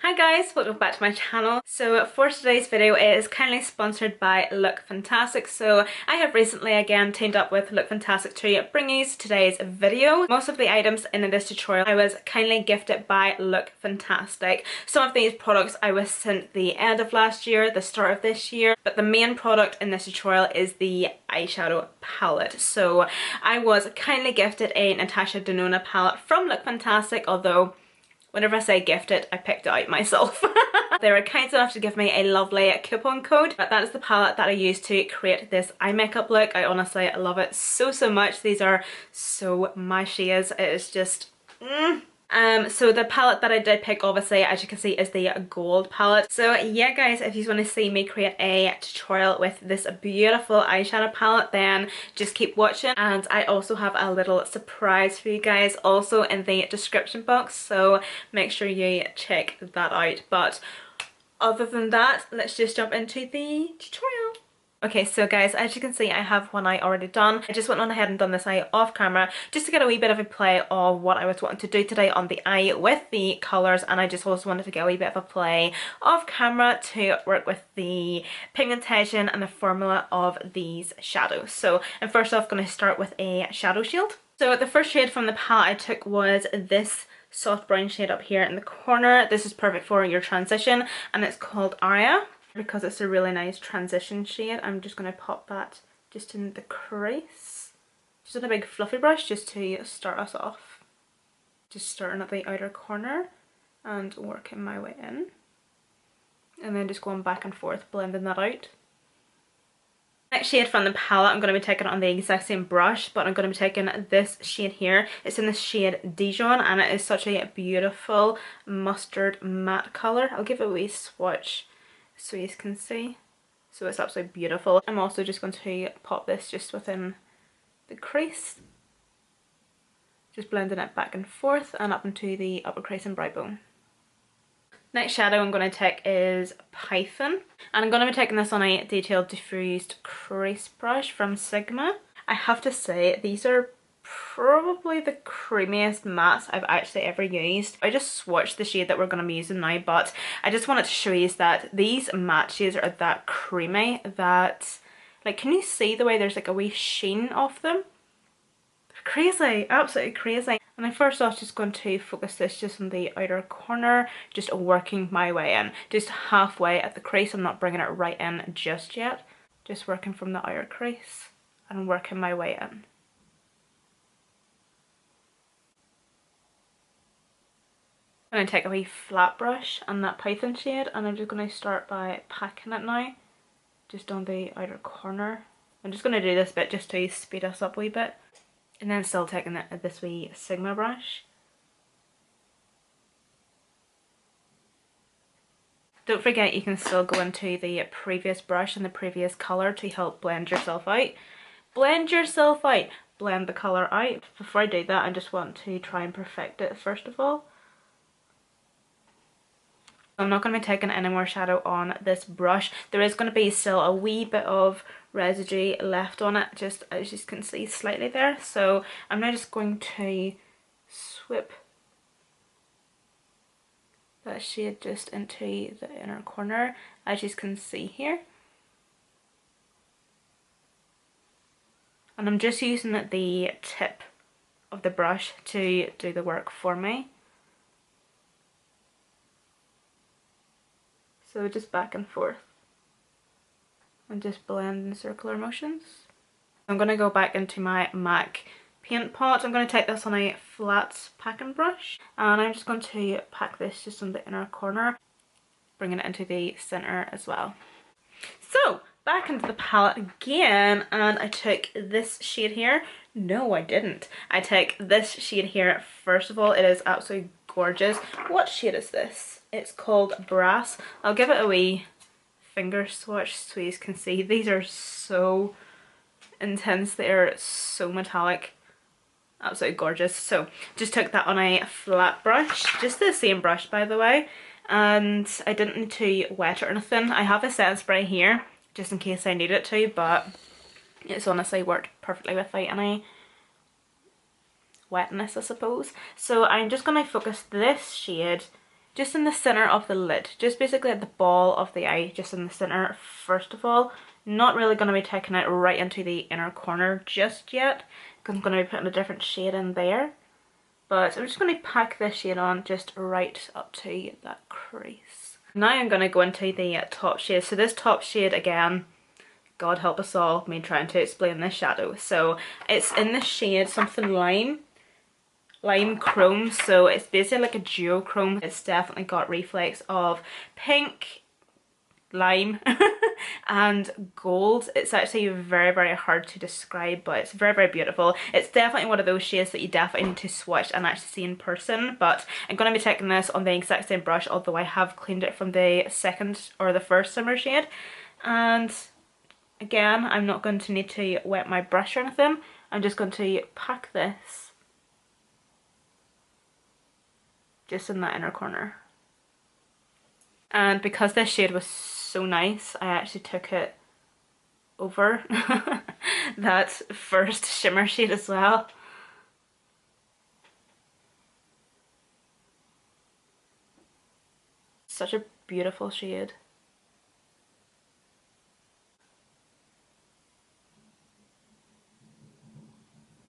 Hi guys, welcome back to my channel. So for today's video, it is kindly sponsored by Look Fantastic. So I have recently again teamed up with Look Fantastic to bring you today's video. Most of the items in this tutorial I was kindly gifted by Look Fantastic. Some of these products I was sent the end of last year, the start of this year, but the main product in this tutorial is the eyeshadow palette. So I was kindly gifted a Natasha Denona palette from Look Fantastic, although whenever I say gifted, I picked it out myself. They were kind enough to give me a lovely coupon code, but that is the palette that I used to create this eye makeup look. I honestly love it so much. These are so my shades. It is just so the palette that I did pick, obviously, as you can see, is the gold palette. So yeah guys, if you want to see me create a tutorial with this beautiful eyeshadow palette, then just keep watching. And I also have a little surprise for you guys also in the description box, so make sure you check that out. But other than that, let's just jump into the tutorial. Okay, so guys, as you can see, I have one eye already done. I just went on ahead and done this eye off camera just to get a wee bit of a play of what I was wanting to do today on the eye with the colours, and I just also wanted to get a wee bit of a play off camera to work with the pigmentation and the formula of these shadows. So I'm first off going to start with a shadow shield. So the first shade from the palette I took was this soft brown shade up here in the corner. This is perfect for your transition, and it's called Aria. Because it's a really nice transition shade, I'm just going to pop that just in the crease. Just with a big fluffy brush just to start us off. Just starting at the outer corner and working my way in. And then just going back and forth, blending that out. Next shade from the palette, I'm going to be taking it on the exact same brush, but I'm going to be taking this shade here. It's in the shade Dijon, and it is such a beautiful mustard matte colour. I'll give it a wee swatch so you can see. So it's absolutely beautiful. I'm also just going to pop this just within the crease, just blending it back and forth and up into the upper crease and brow bone. Next shadow I'm going to take is Python, and I'm going to be taking this on a detailed diffused crease brush from Sigma. I have to say, these are probably the creamiest mattes I've actually ever used. I just swatched the shade that we're going to be using now, but I just wanted to show you that these matte shades are that creamy that, like, can you see the way there's like a wee sheen off them? They're crazy, absolutely crazy. And I'm first off just going to focus this just on the outer corner, just working my way in, just halfway at the crease. I'm not bringing it right in just yet, just working from the outer crease and working my way in. I'm going to take a wee flat brush and that Python shade, and I'm just going to start by packing it now, just on the outer corner. I'm just going to do this bit just to speed us up a wee bit, and then still taking this wee Sigma brush. Don't forget you can still go into the previous brush and the previous colour to help blend yourself out. Blend yourself out! Blend the colour out. Before I do that, I just want to try and perfect it first of all. I'm not going to be taking any more shadow on this brush. There is going to be still a wee bit of residue left on it, just as you can see slightly there. So I'm now just going to swoop that shade just into the inner corner, as you can see here. And I'm just using the tip of the brush to do the work for me. So just back and forth and just blend in circular motions. I'm going to go back into my MAC paint pot. I'm going to take this on a flat packing brush, and I'm just going to pack this just on the inner corner, bringing it into the centre as well. So back into the palette again, and I took this shade here. No, I didn't. I took this shade here first of all. It is absolutely gorgeous. What shade is this? It's called Brass. I'll give it a wee finger swatch so you can see. These are so intense. They are so metallic. Absolutely gorgeous. So just took that on a flat brush. Just the same brush, by the way. And I didn't need to wet it or anything. I have a setting spray here just in case I need it to, but it's honestly worked perfectly without any wetness, I suppose. So I'm just going to focus this shade just in the center of the lid, just basically at the ball of the eye, just in the center first of all. Not really going to be taking it right into the inner corner just yet, because I'm going to be putting a different shade in there. But I'm just going to pack this shade on just right up to that crease. Now I'm going to go into the top shade. So this top shade, again, God help us all, me trying to explain this shadow. So it's in the shade something lime chrome, so it's basically like a duochrome. It's definitely got reflex of pink, lime and gold. It's actually very, very hard to describe, but it's very, very beautiful. It's definitely one of those shades that you definitely need to swatch and actually see in person. But I'm going to be taking this on the exact same brush, although I have cleaned it from the second or the first summer shade. And again, I'm not going to need to wet my brush or anything. I'm just going to pack this just in that inner corner. And because this shade was so nice, I actually took it over that first shimmer shade as well. Such a beautiful shade.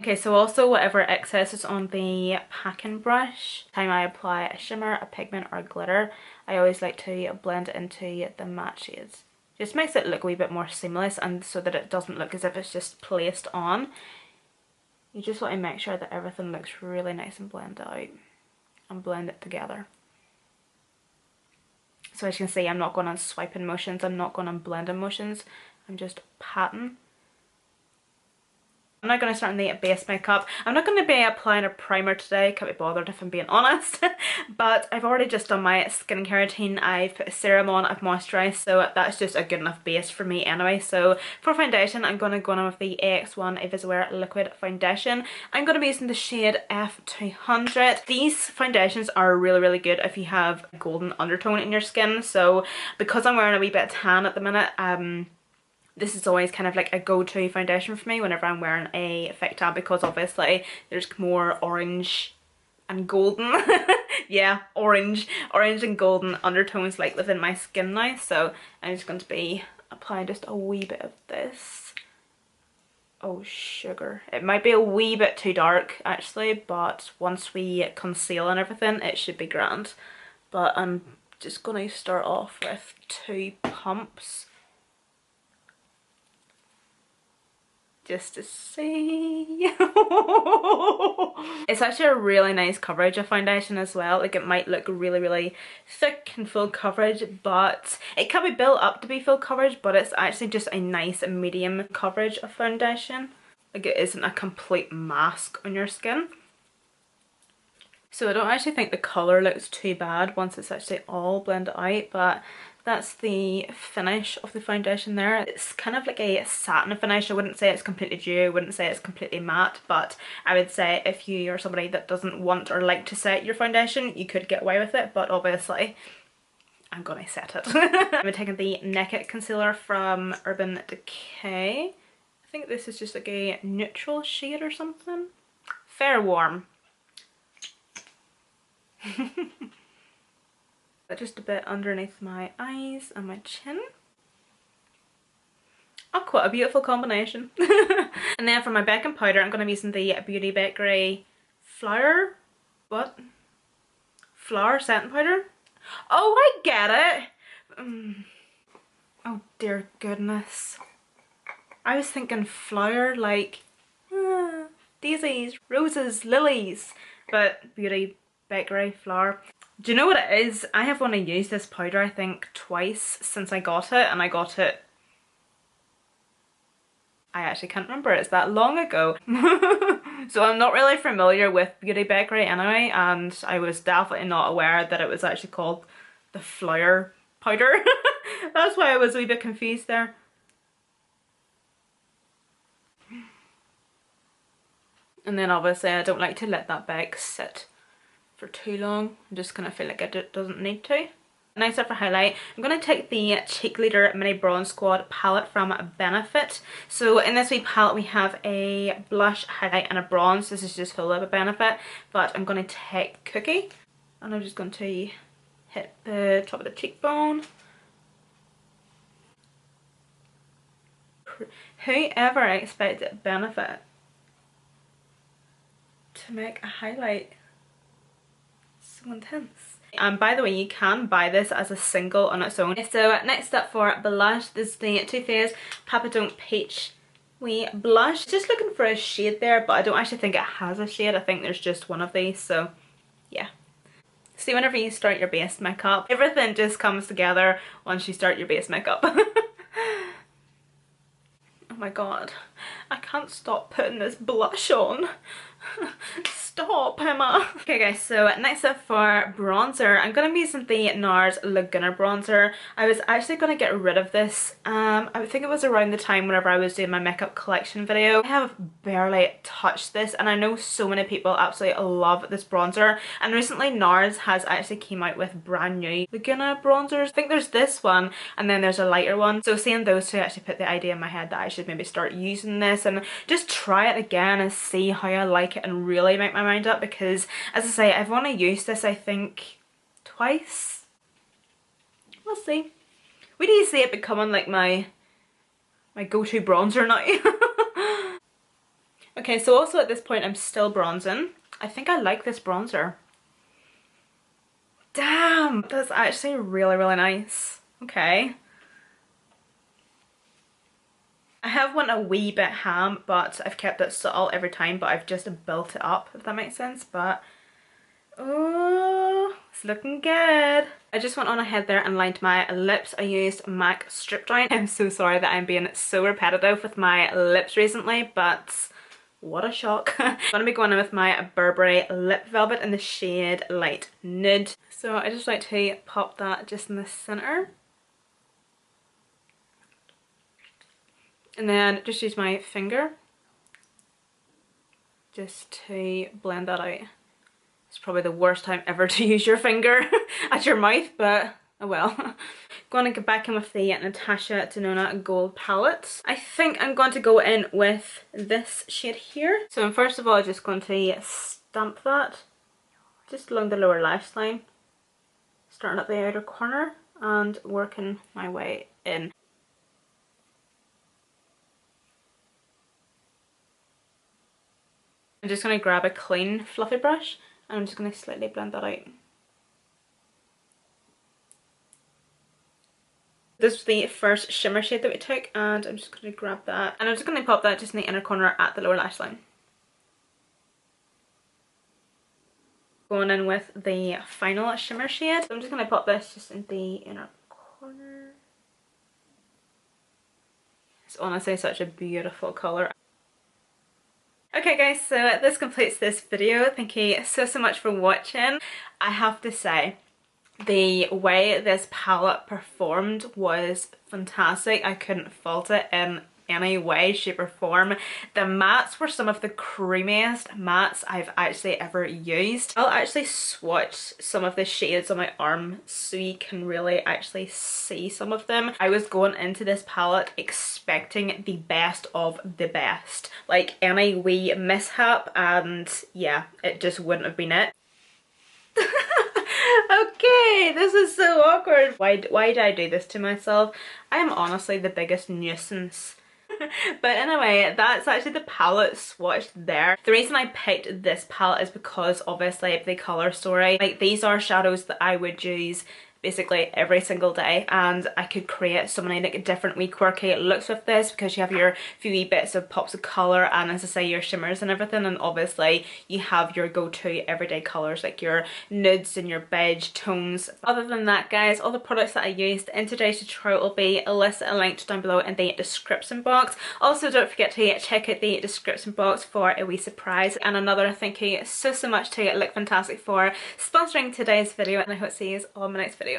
Okay, so also whatever excess is on the packing brush, time I apply a shimmer, a pigment or a glitter, I always like to blend it into the matte shades. Just makes it look a wee bit more seamless, and so that it doesn't look as if it's just placed on. You just want to make sure that everything looks really nice and blended out and blend it together. So as you can see, I'm not going on swiping motions, I'm not going on blending motions, I'm just patting. I'm not going to start on the base makeup. I'm not going to be applying a primer today, can't be bothered if I'm being honest. But I've already just done my skincare routine. I've put a serum on, I've moisturised, so that's just a good enough base for me anyway. So for foundation, I'm going to go on with the AX1 Invisiwear Liquid Foundation. I'm going to be using the shade F200. These foundations are really, really good if you have a golden undertone in your skin. So because I'm wearing a wee bit of tan at the minute, this is always kind of like a go-to foundation for me whenever I'm wearing a thick tan, because obviously there's more orange and golden yeah, orange and golden undertones like within my skin now. So I'm just going to be applying just a wee bit of this. Oh sugar, it might be a wee bit too dark actually, but once we conceal and everything it should be grand. But I'm just going to start off with 2 pumps just to see. It's actually a really nice coverage of foundation as well. Like, it might look really, really thick and full coverage, but it can be built up to be full coverage, but it's actually just a nice medium coverage of foundation. Like, it isn't a complete mask on your skin. So I don't actually think the colour looks too bad once it's actually all blended out, but that's the finish of the foundation there. It's kind of like a satin finish. I wouldn't say it's completely dewy, I wouldn't say it's completely matte, but I would say if you are somebody that doesn't want or like to set your foundation, you could get away with it, but obviously I'm gonna set it. I'm taking the Naked Concealer from Urban Decay. I think this is just like a neutral shade or something. Fair warm. Just a bit underneath my eyes and my chin. Oh, quite a beautiful combination. And then for my baking powder, I'm going to be using the Beauty Bakerie Flour. What? Flour setting powder? Oh, I get it! Oh dear goodness. I was thinking flower like daisies, roses, lilies, but Beauty Bakerie Flour. Do you know what it is? I have only used this powder I think twice since I got it, and I got it, I actually can't remember, it's that long ago. So I'm not really familiar with Beauty Bakerie anyway, and I was definitely not aware that it was actually called the Flour powder. That's why I was a wee bit confused there. And then obviously I don't like to let that bag sit for too long. I just kind of feel like it doesn't need to. Next up for highlight, I'm going to take the Cheekleader Mini Bronze Squad palette from Benefit. So in this wee palette we have a blush, highlight and a bronze. This is just full of a Benefit, but I'm going to take Cookie and I'm just going to hit the top of the cheekbone. Whoever expected Benefit to make a highlight so intense? And by the way, you can buy this as a single on its own. So next up for blush, this is the Too Faced Papadunk Peach Wee Blush. Just looking for a shade there, but I don't actually think it has a shade. I think there's just one of these, so yeah. See, whenever you start your base makeup, everything just comes together once you start your base makeup. Oh my god, I can't stop putting this blush on. Stop, Emma. Okay guys, so next up for bronzer, I'm going to be using the NARS Laguna bronzer. I was actually going to get rid of this. I think it was around the time whenever I was doing my makeup collection video. I have barely touched this, and I know so many people absolutely love this bronzer. And recently NARS has actually came out with brand new Laguna bronzers. I think there's this one and then there's a lighter one. So seeing those two actually put the idea in my head that I should maybe start using this and just try it again and see how I like it and really make my mind up, because as I say, I've only used this I think twice. We'll see. Where do you see it becoming like my go-to bronzer now? Okay, so also at this point I'm still bronzing. I think I like this bronzer. Damn, that's actually really, really nice. Okay. I have went a wee bit ham, but I've kept it subtle every time, but I've just built it up, if that makes sense. But oh, it's looking good. I just went on ahead there and lined my lips. I used MAC Strip Down. I'm so sorry that I'm being so repetitive with my lips recently, but what a shock. I'm gonna be going in with my Burberry Lip Velvet in the shade Light Nude. So I just like to pop that just in the center. And then just use my finger just to blend that out. It's probably the worst time ever to use your finger at your mouth, but oh well. Going to go back in with the Natasha Denona Gold Palette. I think I'm going to go in with this shade here. So I'm first of all just going to stamp that just along the lower lash line, starting at the outer corner and working my way in. I'm just going to grab a clean fluffy brush and I'm just going to slightly blend that out. This was the first shimmer shade that we took, and I'm just going to grab that and I'm just going to pop that just in the inner corner at the lower lash line. Going in with the final shimmer shade. So I'm just going to pop this just in the inner corner. It's honestly such a beautiful colour. Okay guys, so this completes this video. Thank you so much for watching. I have to say, the way this palette performed was fantastic. I couldn't fault it in any way, shape or form. The mattes were some of the creamiest mattes I've actually ever used. I'll actually swatch some of the shades on my arm so you can really actually see some of them. I was going into this palette expecting the best of the best. Like any wee mishap and yeah, it just wouldn't have been it. Okay, this is so awkward. Why did I do this to myself? I am honestly the biggest nuisance. But anyway, that's actually the palette swatched there. The reason I picked this palette is because obviously the colour story. Like, these are shadows that I would use basically every single day, and I could create so many like different wee quirky looks with this because you have your few wee bits of pops of colour and, as I say, your shimmers and everything, and obviously you have your go-to everyday colours like your nudes and your beige tones. Other than that guys, all the products that I used in today's tutorial will be listed and linked down below in the description box. Also, don't forget to check out the description box for a wee surprise. And another thank you so much to Look Fantastic for sponsoring today's video, and I hope to see you all in my next video.